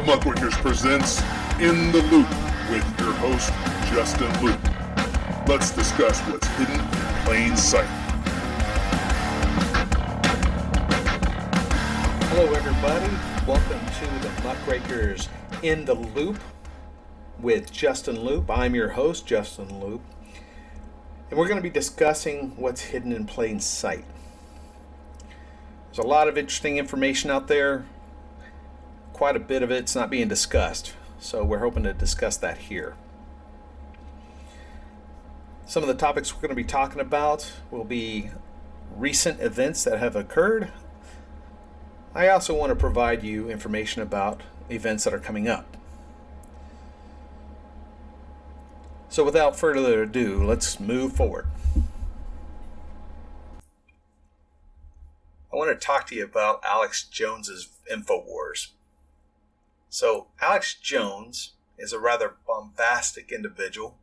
The Muckwakers presents In the Loop with your host, Justin Loop. Let's discuss what's hidden in plain sight. Hello everybody, welcome to the Muckwakers In the Loop with Justin Loop. I'm your host, Justin Loop, and we're going to be discussing what's hidden in plain sight. There's a lot of interesting information out there. Quite a bit of it's not being discussed, so we're hoping to discuss that here. Some of the topics we're going to be talking about will be recent events that have occurred. I also want to provide you information about events that are coming up. So without further ado, let's move forward. I want to talk to you about Alex Jones's Infowars. So Alex Jones is a rather bombastic individual.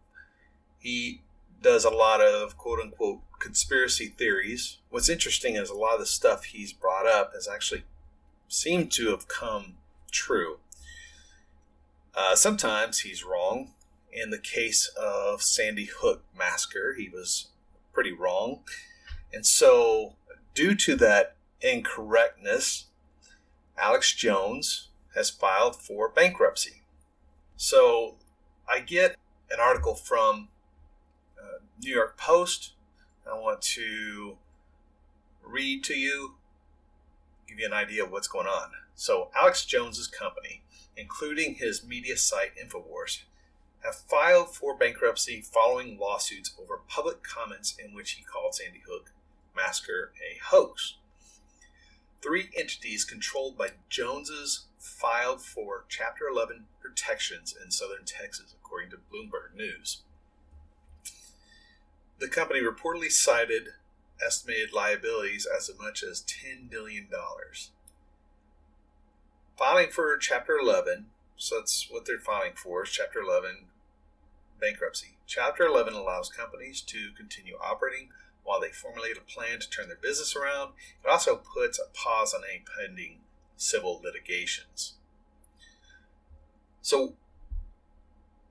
He does a lot of quote-unquote conspiracy theories. What's interesting is a lot of the stuff he's brought up has actually seemed to have come true. Sometimes he's wrong. In the case of Sandy Hook massacre, he was pretty wrong. And so due to that incorrectness, Alex Jones has filed for bankruptcy. So I get an article from New York Post. I want to read to you, give you an idea of what's going on. So Alex Jones's company, including his media site Infowars, have filed for bankruptcy following lawsuits over public comments in which he called Sandy Hook massacre a hoax. 3 entities controlled by Joneses filed for Chapter 11 protections in southern Texas, according to Bloomberg News. The company reportedly cited estimated liabilities as much as $10 billion. Filing for Chapter 11, so that's what they're filing for, is Chapter 11 bankruptcy. Chapter 11 allows companies to continue operating while they formulate a plan to turn their business around. It also puts a pause on any pending civil litigations. So,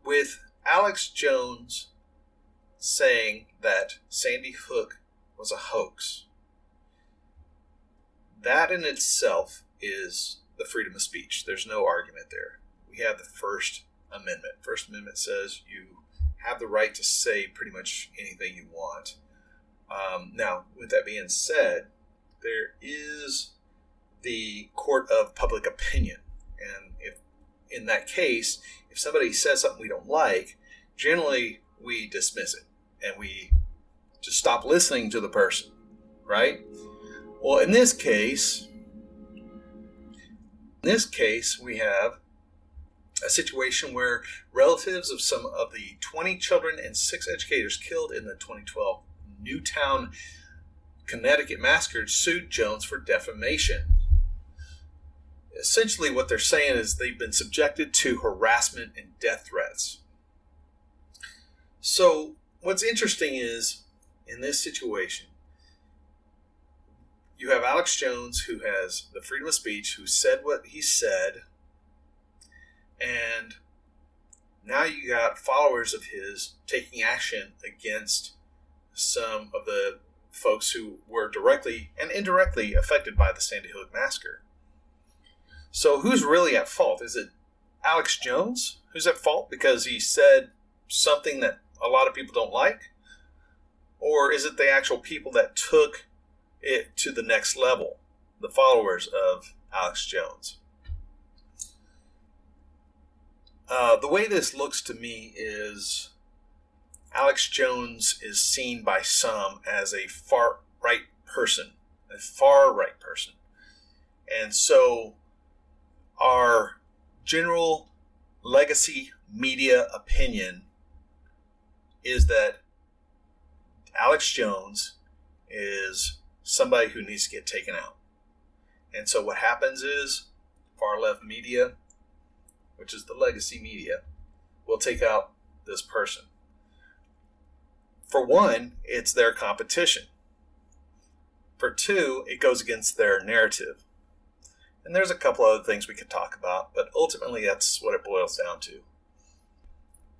with Alex Jones saying that Sandy Hook was a hoax, that in itself is the freedom of speech. There's no argument there. We have the First Amendment. First Amendment says you have the right to say pretty much anything you want. Now, with that being said, there is the court of public opinion. And if in that case, if somebody says something we don't like, generally we dismiss it and we just stop listening to the person, right? Well, in this case, we have a situation where relatives of some of the 20 children and 6 educators killed in the 2012 Newtown, Connecticut massacre sued Jones for defamation. Essentially what they're saying is they've been subjected to harassment and death threats. So what's interesting is, in this situation, you have Alex Jones, who has the freedom of speech, who said what he said, and now you got followers of his taking action against some of the folks who were directly and indirectly affected by the Sandy Hook massacre. So who's really at fault? Is it Alex Jones who's at fault because he said something that a lot of people don't like? Or is it the actual people that took it to the next level, the followers of Alex Jones? The way this looks to me is Alex Jones is seen by some as a far-right person. And so our general legacy media opinion is that Alex Jones is somebody who needs to get taken out. And so what happens is far-left media, which is the legacy media, will take out this person. For one, it's their competition. For two, it goes against their narrative. And there's a couple other things we could talk about, but ultimately that's what it boils down to.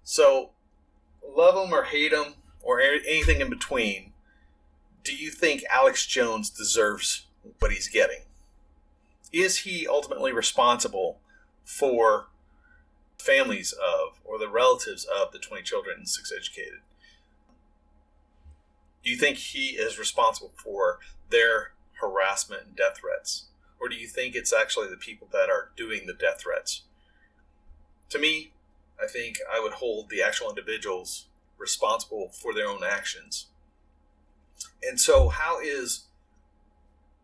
So, love him or hate him or anything in between, do you think Alex Jones deserves what he's getting? Is he ultimately responsible for families of or the relatives of the 20 children and 6 educated? Do you think he is responsible for their harassment and death threats? Or do you think it's actually the people that are doing the death threats? To me, I think I would hold the actual individuals responsible for their own actions. And so how is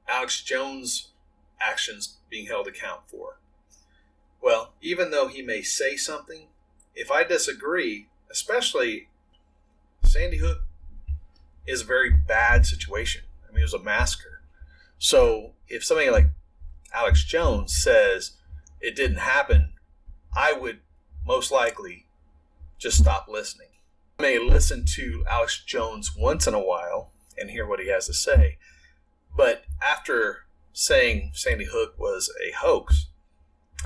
Alex Jones' actions being held account for? Well, even though he may say something, if I disagree, especially Sandy Hook is a very bad situation. I mean, it was a massacre. So if somebody like Alex Jones says it didn't happen, I would most likely just stop listening. I may listen to Alex Jones once in a while and hear what he has to say, but after saying Sandy Hook was a hoax,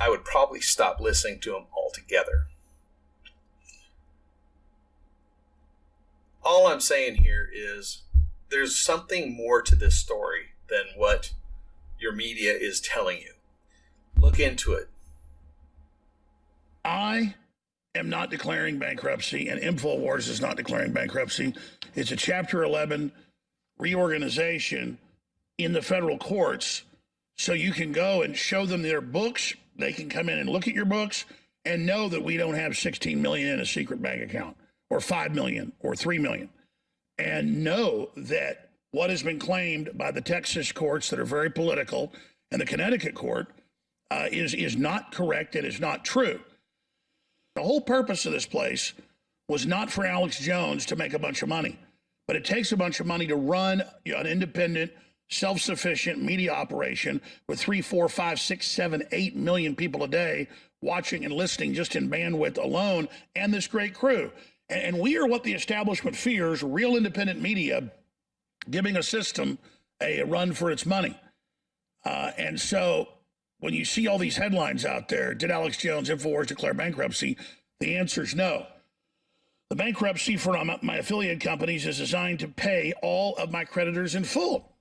I would probably stop listening to him altogether. All I'm saying here is there's something more to this story than what your media is telling you. Look into it. I am not declaring bankruptcy, and Infowars is not declaring bankruptcy. It's a Chapter 11 reorganization in the federal courts, so you can go and show them their books. They can come in and look at your books and know that we don't have $16 million in a secret bank account, or $5 million, or $3 million, and know that what has been claimed by the Texas courts that are very political and the Connecticut court is not correct and is not true. The whole purpose of this place was not for Alex Jones to make a bunch of money, but it takes a bunch of money to run an independent, self-sufficient media operation with 3, 4, 5, 6, 7, 8 million people a day watching and listening just in bandwidth alone, and this great crew. And we are what the establishment fears, real independent media giving a system a run for its money. And so when you see all these headlines out there, did Alex Jones, Infowars, declare bankruptcy? The answer is no. The bankruptcy for my affiliate companies is designed to pay all of my creditors in full.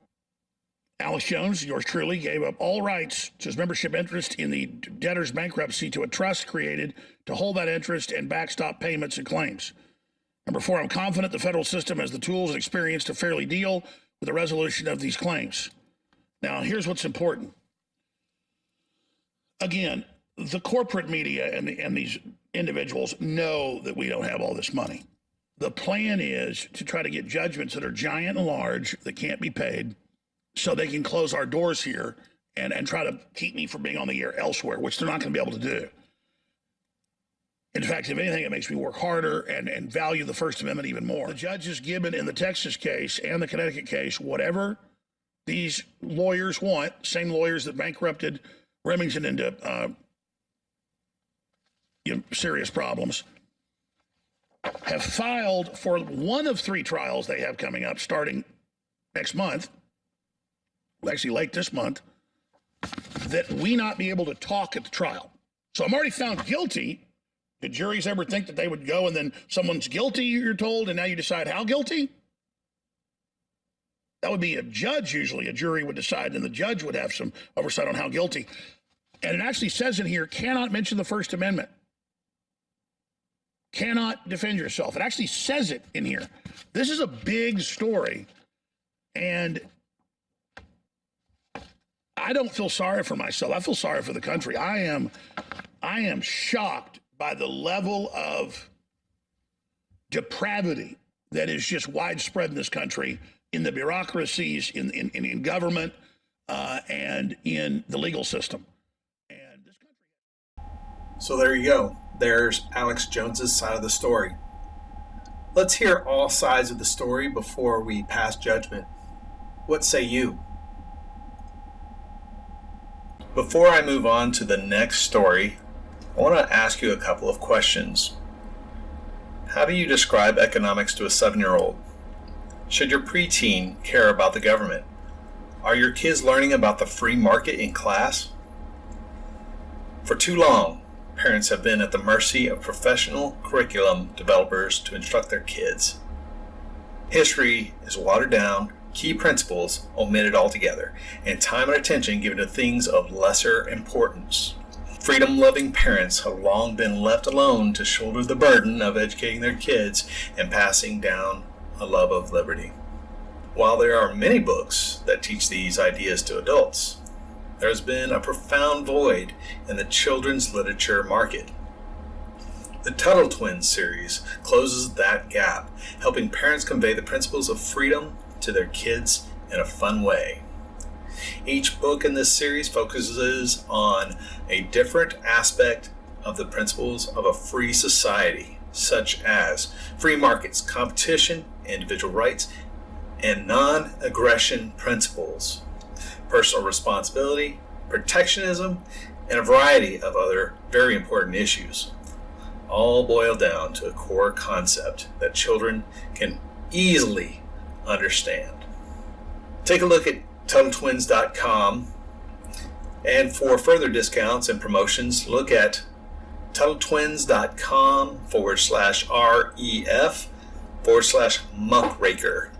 Alex Jones, yours truly, gave up all rights to his membership interest in the debtor's bankruptcy to a trust created to hold that interest and backstop payments and claims. Number 4, I'm confident the federal system has the tools and experience to fairly deal with the resolution of these claims. Now, here's what's important. Again, the corporate media and these individuals know that we don't have all this money. The plan is to try to get judgments that are giant and large that can't be paid so they can close our doors here and try to keep me from being on the air elsewhere, which they're not going to be able to do. In fact, if anything, it makes me work harder and value the First Amendment even more. The judge has given in the Texas case and the Connecticut case whatever these lawyers want, same lawyers that bankrupted Remington into serious problems, have filed for one of 3 trials they have coming up starting next month, actually late this month, that we not be able to talk at the trial. So I'm already found guilty. Did juries ever think that they would go and then someone's guilty, you're told, and now you decide how guilty? That would be a judge usually. A jury would decide, and the judge would have some oversight on how guilty. And it actually says in here, cannot mention the First Amendment. Cannot defend yourself. It actually says it in here. This is a big story, and I don't feel sorry for myself. I feel sorry for the country. I am shocked by the level of depravity that is just widespread in this country, in the bureaucracies, in government, and in the legal system. And this country. So there you go. There's Alex Jones's side of the story. Let's hear all sides of the story before we pass judgment. What say you? Before I move on to the next story, I want to ask you a couple of questions. How do you describe economics to a 7-year-old? Should your preteen care about the government? Are your kids learning about the free market in class? For too long, parents have been at the mercy of professional curriculum developers to instruct their kids. History is watered down, key principles omitted altogether, and time and attention given to things of lesser importance. Freedom-loving parents have long been left alone to shoulder the burden of educating their kids and passing down a love of liberty. While there are many books that teach these ideas to adults, there has been a profound void in the children's literature market. The Tuttle Twins series closes that gap, helping parents convey the principles of freedom to their kids in a fun way. Each book in this series focuses on a different aspect of the principles of a free society, such as free markets, competition, individual rights, and non-aggression principles, personal responsibility, protectionism, and a variety of other very important issues, all boil down to a core concept that children can easily understand. Take a look at TuttleTwins.com, and for further discounts and promotions, look at TuttleTwins.com/REF/muckraker.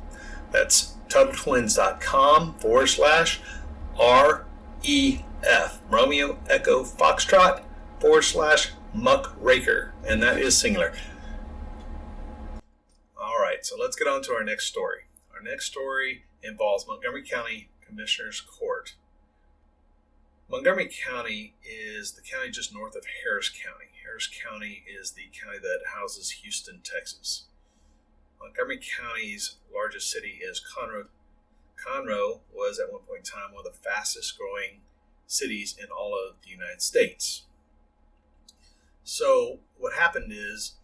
That's TuttleTwins.com/REF, Romeo Echo Foxtrot /muckraker, and that is singular. All right, so let's get on to our next story. Our next story involves Montgomery County Commissioner's Court. Montgomery County is the county just north of Harris County. Harris County is the county that houses Houston, Texas. Montgomery County's largest city is Conroe. Conroe was at one point in time one of the fastest growing cities in all of the United States. So what happened is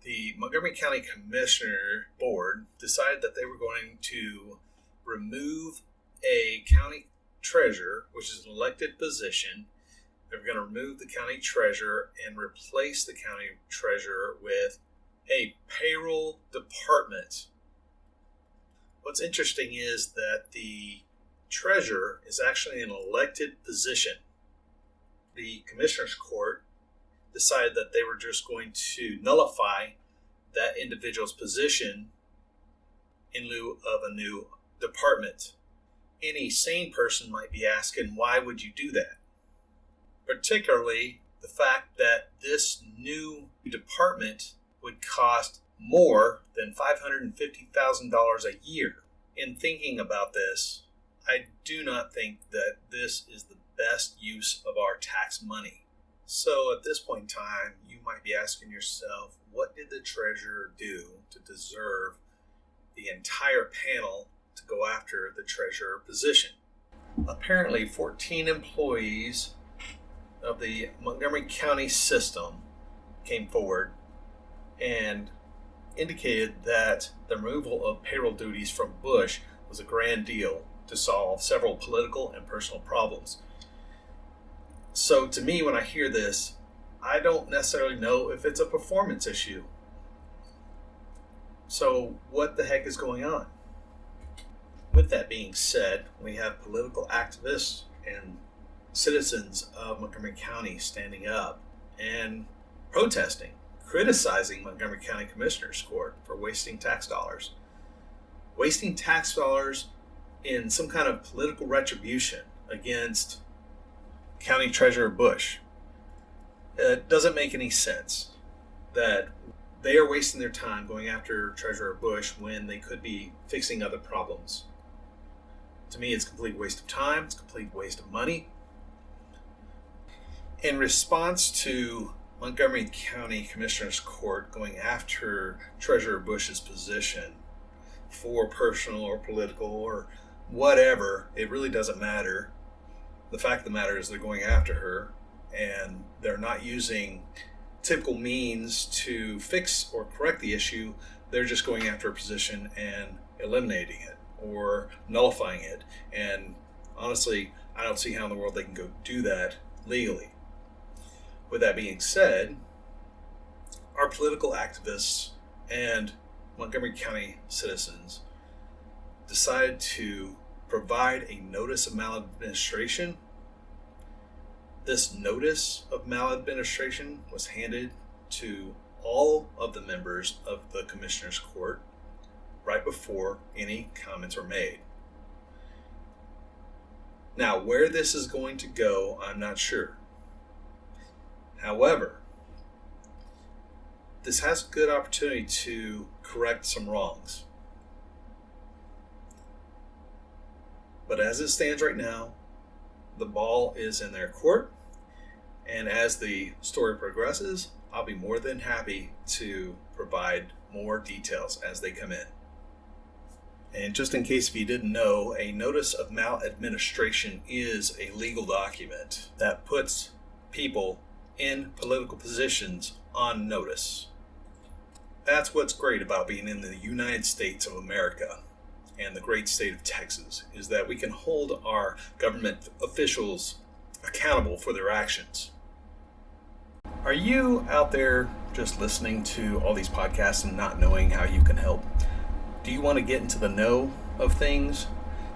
the Montgomery County Commissioner Board decided that they were going to remove a county treasurer, which is an elected position. They were going to remove the county treasurer and replace the county treasurer with a payroll department. What's interesting is that the treasurer is actually an elected position. The Commissioner's Court decided that they were just going to nullify that individual's position in lieu of a new department. Any sane person might be asking, why would you do that? Particularly the fact that this new department would cost more than $550,000 a year. In thinking about this, I do not think that this is the best use of our tax money. So at this point in time, you might be asking yourself, what did the treasurer do to deserve the entire panel to go after the treasurer position? Apparently, 14 employees of the Montgomery County system came forward and indicated that the removal of payroll duties from Bush was a grand deal to solve several political and personal problems. So to me, when I hear this, I don't necessarily know if it's a performance issue. So what the heck is going on? With that being said, we have political activists and citizens of Montgomery County standing up and protesting, criticizing Montgomery County Commissioner's Court for wasting tax dollars. Wasting tax dollars in some kind of political retribution against County Treasurer Bush. It doesn't make any sense that they are wasting their time going after Treasurer Bush when they could be fixing other problems. To me, it's a complete waste of time. It's a complete waste of money. In response to Montgomery County Commissioner's Court going after Treasurer Bush's position for personal or political or whatever, it really doesn't matter. The fact of the matter is they're going after her, and they're not using typical means to fix or correct the issue. They're just going after a position and eliminating it or nullifying it. And honestly, I don't see how in the world they can go do that legally. With that being said, our political activists and Montgomery County citizens decided to provide a notice of maladministration This notice of maladministration was handed to all of the members of the Commissioner's Court right before any comments were made. Now, where this is going to go, I'm not sure. However, this has a good opportunity to correct some wrongs. But as it stands right now, the ball is in their court, and as the story progresses, I'll be more than happy to provide more details as they come in. And just in case if you didn't know, a notice of maladministration is a legal document that puts people in political positions on notice. That's what's great about being in the United States of America and the great state of Texas, is that we can hold our government officials accountable for their actions. Are you out there just listening to all these podcasts and not knowing how you can help? Do you want to get into the know of things?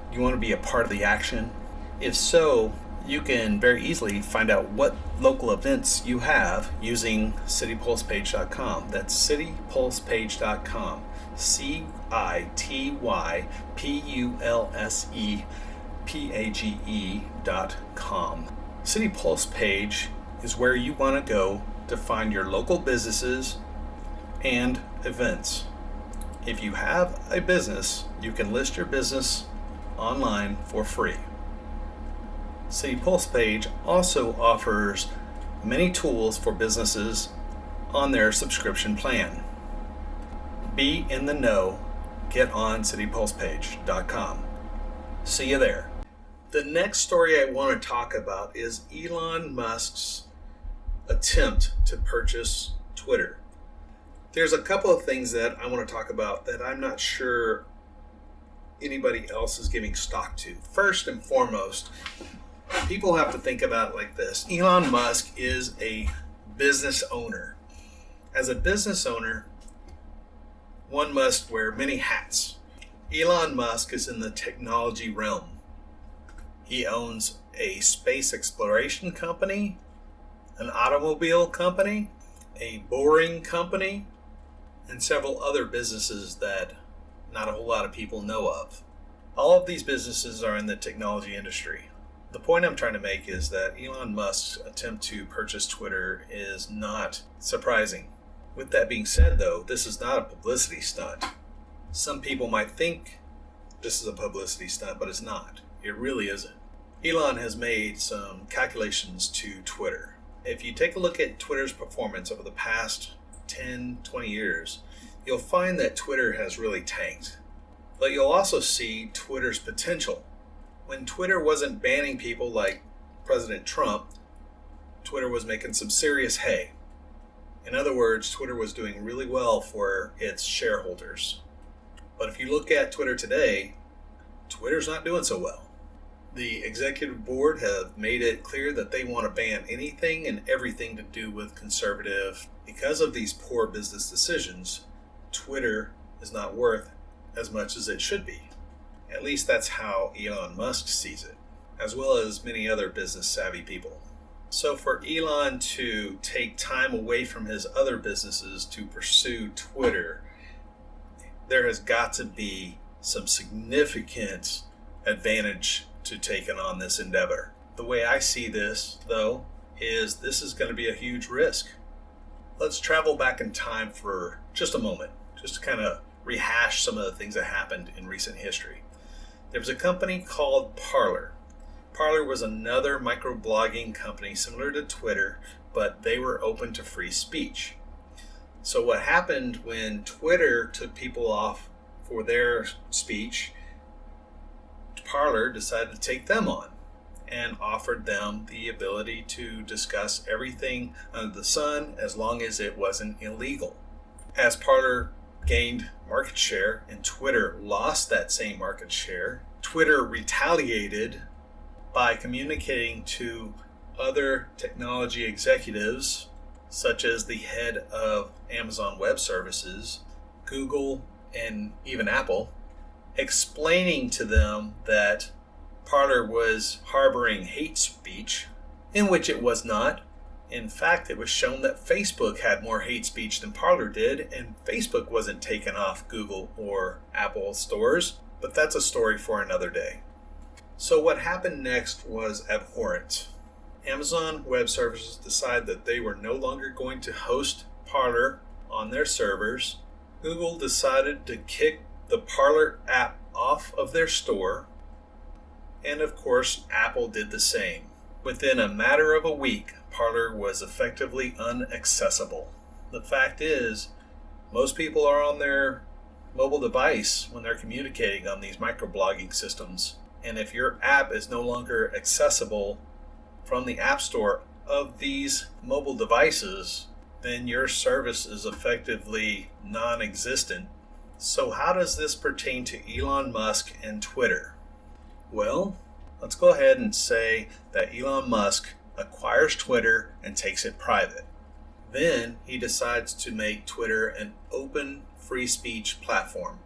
Do you want to be a part of the action? If so, you can very easily find out what local events you have using citypulsepage.com. That's citypulsepage.com. citypulsepage.com. City Pulse page is where you want to go to find your local businesses and events. If you have a business, you can list your business online for free. City Pulse page also offers many tools for businesses on their subscription plan. Be in the know. Get on citypulsepage.com. See you there. The next story I want to talk about is Elon Musk's attempt to purchase Twitter. There's a couple of things that I want to talk about that I'm not sure anybody else is giving stock to. First and foremost, people have to think about it like this. Elon Musk is a business owner. As a business owner, one must wear many hats. Elon Musk is in the technology realm. He owns a space exploration company, an automobile company, a boring company, and several other businesses that not a whole lot of people know of. All of these businesses are in the technology industry. The point I'm trying to make is that Elon Musk's attempt to purchase Twitter is not surprising. With that being said, though, this is not a publicity stunt. Some people might think this is a publicity stunt, but it's not. It really isn't. Elon has made some calculations to Twitter. If you take a look at Twitter's performance over the past 10, 20 years, you'll find that Twitter has really tanked. But you'll also see Twitter's potential. When Twitter wasn't banning people like President Trump, Twitter was making some serious hay. In other words, Twitter was doing really well for its shareholders. But if you look at Twitter today, Twitter's not doing so well. The executive board have made it clear that they want to ban anything and everything to do with conservative. Because of these poor business decisions, Twitter is not worth as much as it should be. At least that's how Elon Musk sees it, as well as many other business savvy people. So for Elon to take time away from his other businesses to pursue Twitter, there has got to be some significant advantage to taking on this endeavor. The way I see this, though, is this is going to be a huge risk. Let's travel back in time for just a moment, just to kind of rehash some of the things that happened in recent history. There was a company called Parler. Parler was another microblogging company similar to Twitter, but they were open to free speech. So what happened when Twitter took people off for their speech, Parler decided to take them on and offered them the ability to discuss everything under the sun as long as it wasn't illegal. As Parler gained market share and Twitter lost that same market share, Twitter retaliated by communicating to other technology executives, such as the head of Amazon Web Services, Google, and even Apple, explaining to them that Parler was harboring hate speech in which it was not. In fact, it was shown that Facebook had more hate speech than Parler did, and Facebook wasn't taken off Google or Apple stores, but that's a story for another day. So what happened next was abhorrent. Amazon Web Services decided that they were no longer going to host Parler on their servers. Google decided to kick the Parler app off of their store, and of course, Apple did the same. Within a matter of a week, Parler was effectively inaccessible. The fact is, most people are on their mobile device when they're communicating on these microblogging systems. And if your app is no longer accessible from the App Store of these mobile devices, then your service is effectively non-existent. So how does this pertain to Elon Musk and Twitter? Well, let's go ahead and say that Elon Musk acquires Twitter and takes it private. Then he decides to make Twitter an open free speech platform.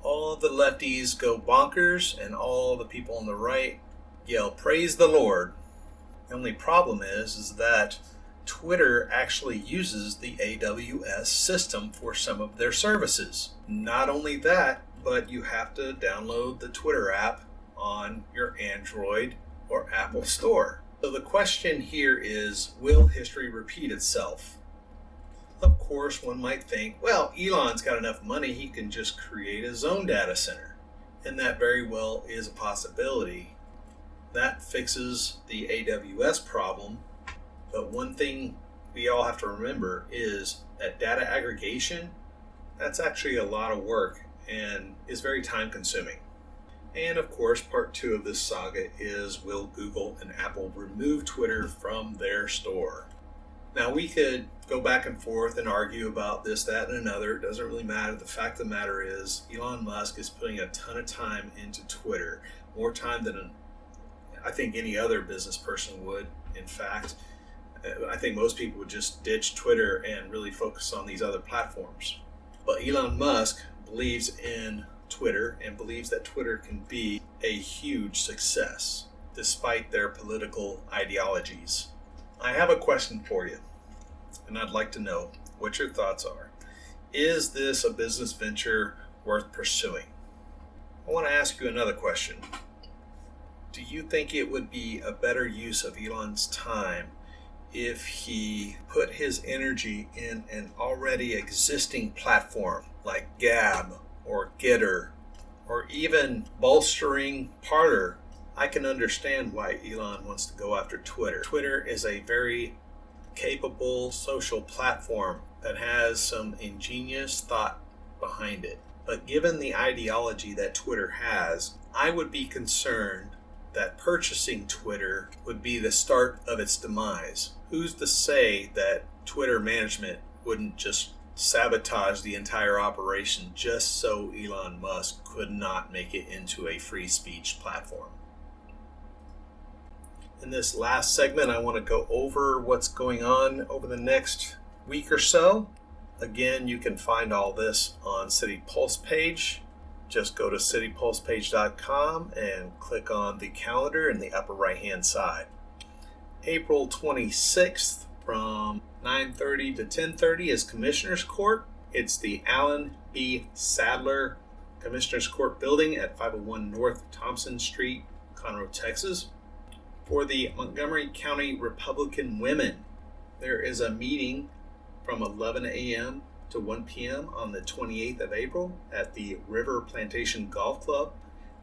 All the lefties go bonkers and all the people on the right yell, "Praise the Lord." The only problem is that Twitter actually uses the AWS system for some of their services. Not only that, but you have to download the Twitter app on your Android or Apple store. So the question here is, will history repeat itself? Of course, one might think, well, Elon's got enough money, he can just create his own data center. And that very well is a possibility. That fixes the AWS problem. But one thing we all have to remember is that data aggregation, that's actually a lot of work and is very time consuming. And of course, part 2 of this saga is, will Google and Apple remove Twitter from their store? Now, we could go back and forth and argue about this, that, and another. It doesn't really matter. The fact of the matter is, Elon Musk is putting a ton of time into Twitter, more time than I think any other business person would. In fact, I think most people would just ditch Twitter and really focus on these other platforms. But Elon Musk believes in Twitter and believes that Twitter can be a huge success, despite their political ideologies. I have a question for you, and I'd like to know what your thoughts are. Is this a business venture worth pursuing? I want to ask you another question. Do you think it would be a better use of Elon's time if he put his energy in an already existing platform like Gab or Getter, or even bolstering Parler? I can understand why Elon wants to go after Twitter. Twitter is a very capable social platform that has some ingenious thought behind it. But given the ideology that Twitter has, I would be concerned that purchasing Twitter would be the start of its demise. Who's to say that Twitter management wouldn't just sabotage the entire operation just so Elon Musk could not make it into a free speech platform? In this last segment, I want to go over what's going on over the next week or so. Again, you can find all this on City Pulse page. Just go to citypulsepage.com and click on the calendar in the upper right-hand side. April 26th from 9:30 to 10:30 is Commissioner's Court. It's the Allen B. Sadler Commissioner's Court building at 501 North Thompson Street, Conroe, Texas. For the Montgomery County Republican women, there is a meeting from 11 a.m. to 1 p.m. on the 28th of April at the River Plantation Golf Club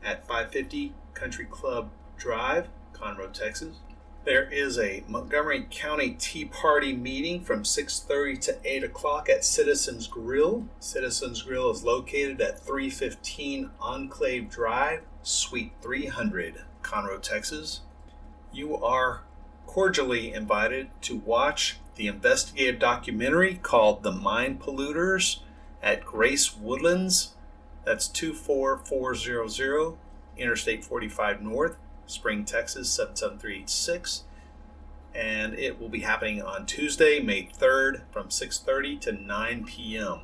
at 550 Country Club Drive, Conroe, Texas. There is a Montgomery County Tea Party meeting from 6:30 to 8 o'clock at Citizens Grill. Citizens Grill is located at 315 Enclave Drive, Suite 300, Conroe, Texas. You are cordially invited to watch the investigative documentary called The Mind Polluters at Grace Woodlands. That's 24400 Interstate 45 North, Spring, Texas 77386. And it will be happening on Tuesday, May 3rd from 6:30 to 9 p.m.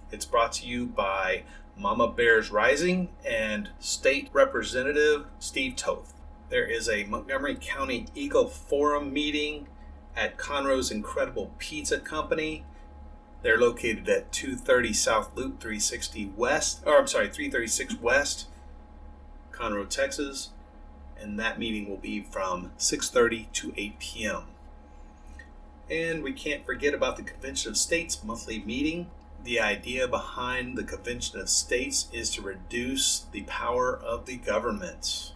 It's brought to you by Mama Bears Rising and State Representative Steve Toth. There is a Montgomery County Eagle Forum meeting at Conroe's Incredible Pizza Company. They're located at 230 South Loop 336 West, Conroe, Texas. And that meeting will be from 6:30 to 8 p.m. And we can't forget about the Convention of States monthly meeting. The idea behind the Convention of States is to reduce the power of the government.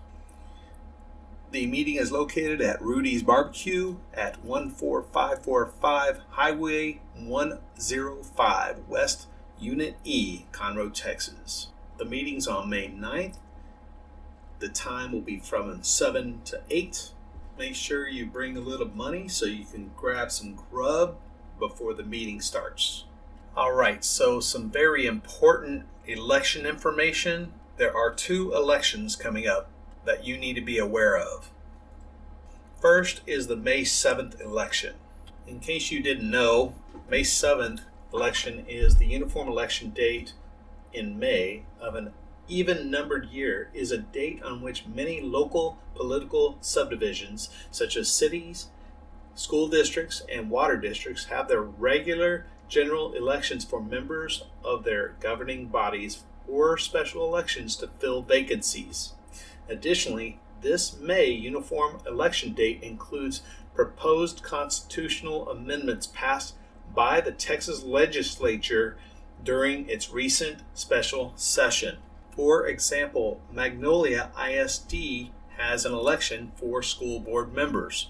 The meeting is located at Rudy's Barbecue at 14545 Highway 105 West, Unit E, Conroe, Texas. The meeting's on May 9th. The time will be from 7 to 8. Make sure you bring a little money so you can grab some grub before the meeting starts. Alright, so some very important election information. There are 2 elections coming up that you need to be aware of. First is the May 7th election. In case you didn't know, May 7th election is the uniform election date in May of an even-numbered year, is a date on which many local political subdivisions, such as cities, school districts, and water districts, have their regular general elections for members of their governing bodies or special elections to fill vacancies. Additionally, this May uniform election date includes proposed constitutional amendments passed by the Texas legislature during its recent special session. For example, Magnolia ISD has an election for school board members.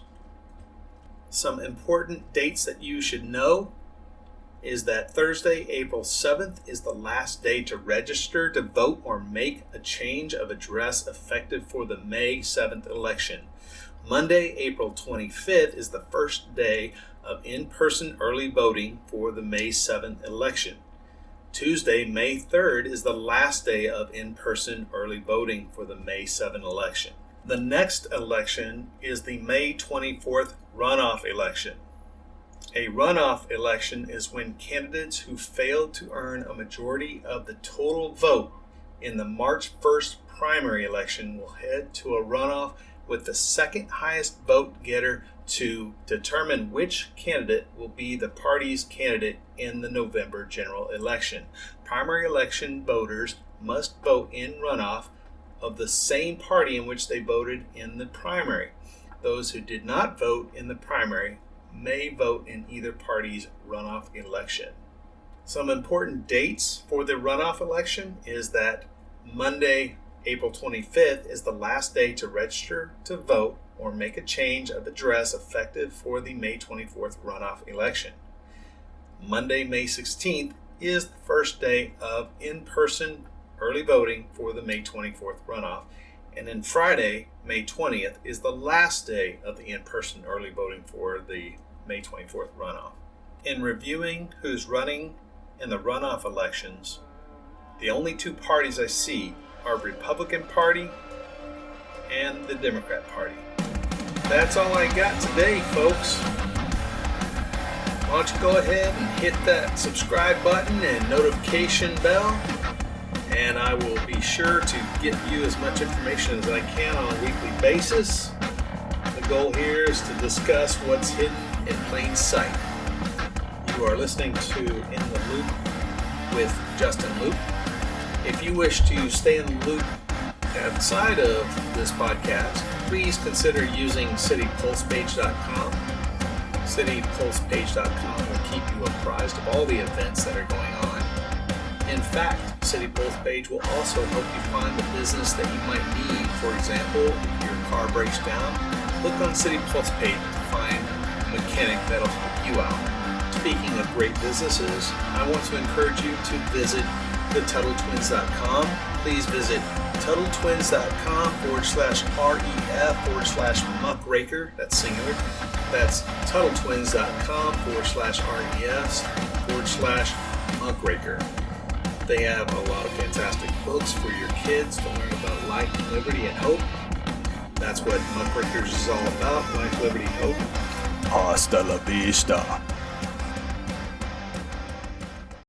Some important dates that you should know is that Thursday, April 7th is the last day to register to vote or make a change of address effective for the May 7th election. Monday, April 25th is the first day of in-person early voting for the May 7th election. Tuesday, May 3rd is the last day of in-person early voting for the May 7 election. The next election is the May 24th runoff election. A runoff election is when candidates who failed to earn a majority of the total vote in the March 1st primary election will head to a runoff with the second highest vote getter to determine which candidate will be the party's candidate in the November general election. Primary election voters must vote in runoff of the same party in which they voted in the primary. Those who did not vote in the primary may vote in either party's runoff election. Some important dates for the runoff election is that Monday, April 25th is the last day to register to vote or make a change of address effective for the May 24th runoff election. Monday, May 16th is the first day of in-person early voting for the May 24th runoff. And then Friday, May 20th is the last day of the in-person early voting for the May 24th runoff. In reviewing who's running in the runoff elections, the only 2 parties I see are Republican Party and the Democrat Party. That's all I got today, folks. Why don't you go ahead and hit that subscribe button and notification bell, and I will be sure to get you as much information as I can on a weekly basis. The goal here is to discuss what's hidden in plain sight. You are listening to In the Loop with Justin Loop. If you wish to stay in the loop outside of this podcast, please consider using citypulsepage.com. Citypulsepage.com will keep you apprised of all the events that are going on. In fact, City Pulse Page will also help you find the business that you might need. For example, if your car breaks down, look on City Pulse Page to find a mechanic that'll help you out. Speaking of great businesses, I want to encourage you to visit TuttleTwins.com. Please visit TuttleTwins.com/REF/muckraker. That's singular. That's TuttleTwins.com/REF/muckraker. They have a lot of fantastic books for your kids to learn about life, liberty, and hope. That's what Muckrakers is all about, life, liberty, hope. Hasta la vista,